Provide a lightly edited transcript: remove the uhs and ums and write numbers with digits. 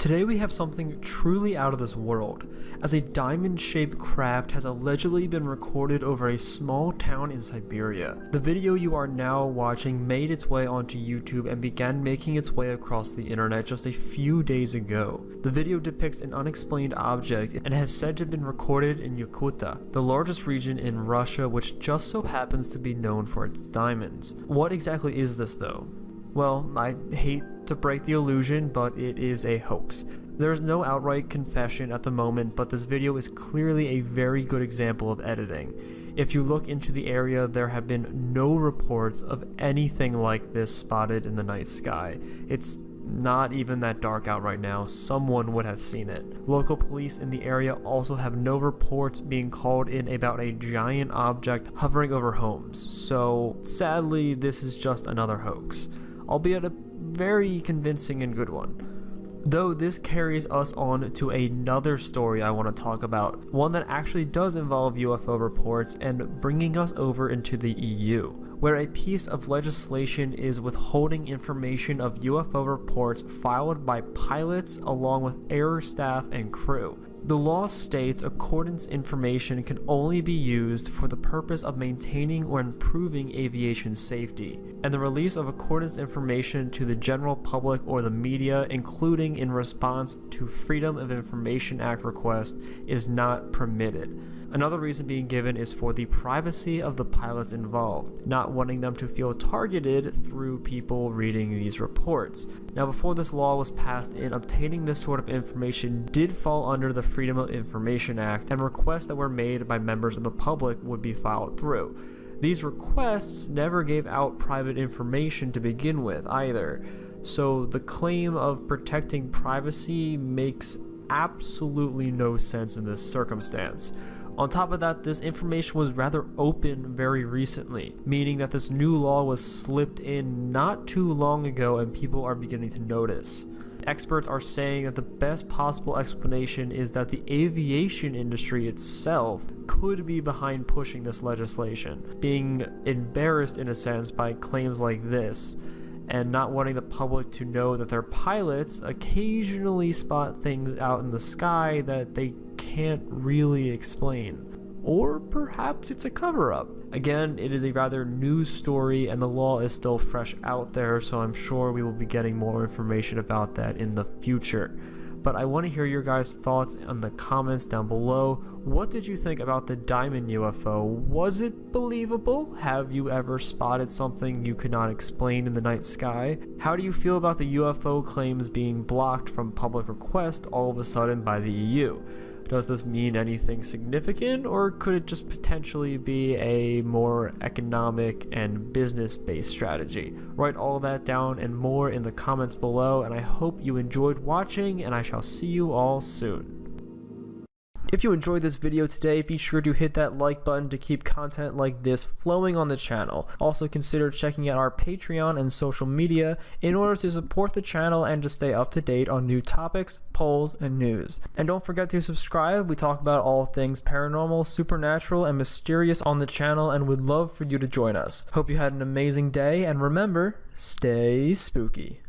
Today we have something truly out of this world, as a diamond-shaped craft has allegedly been recorded over a small town in Siberia. The video you are now watching made its way onto YouTube and began making its way across the internet just a few days ago. The video depicts an unexplained object and has said to have been recorded in Yakutia, the largest region in Russia, which just so happens to be known for its diamonds. What exactly is this though? Well, I hate to break the illusion, but it is a hoax. There is no outright confession at the moment, but this video is clearly a very good example of editing. If you look into the area, there have been no reports of anything like this spotted in the night sky. It's not even that dark out right now. Someone would have seen it. Local police in the area also have no reports being called in about a giant object hovering over homes. So sadly, this is just another hoax, albeit a very convincing and good one. Though this carries us on to another story I want to talk about, one that actually does involve UFO reports and bringing us over into the EU, where a piece of legislation is withholding information of UFO reports filed by pilots along with air staff and crew. The law states accordance information can only be used for the purpose of maintaining or improving aviation safety, and the release of accordance information to the general public or the media, including in response to Freedom of Information Act requests, is not permitted. Another reason being given is for the privacy of the pilots involved, not wanting them to feel targeted through people reading these reports. Now, before this law was passed in, obtaining this sort of information did fall under the Freedom of Information Act, and requests that were made by members of the public would be filed through. These requests never gave out private information to begin with either, so the claim of protecting privacy makes absolutely no sense in this circumstance. On top of that, this information was rather open very recently, meaning that this new law was slipped in not too long ago and people are beginning to notice. Experts are saying that the best possible explanation is that the aviation industry itself could be behind pushing this legislation, being embarrassed in a sense by claims like this, and not wanting the public to know that their pilots occasionally spot things out in the sky that they can't really explain. Or perhaps it's a cover-up. Again, it is a rather new story and the law is still fresh out there, so I'm sure we will be getting more information about that in the future. But I want to hear your guys' thoughts in the comments down below. What did you think about the diamond UFO? Was it believable? Have you ever spotted something you could not explain in the night sky? How do you feel about the UFO claims being blocked from public request all of a sudden by the EU? Does this mean anything significant, or could it just potentially be a more economic and business-based strategy? Write all that down and more in the comments below, and I hope you enjoyed watching, and I shall see you all soon. If you enjoyed this video today, be sure to hit that like button to keep content like this flowing on the channel. Also consider checking out our Patreon and social media in order to support the channel and to stay up to date on new topics, polls, and news. And don't forget to subscribe. We talk about all things paranormal, supernatural, and mysterious on the channel and would love for you to join us. Hope you had an amazing day, and remember, stay spooky.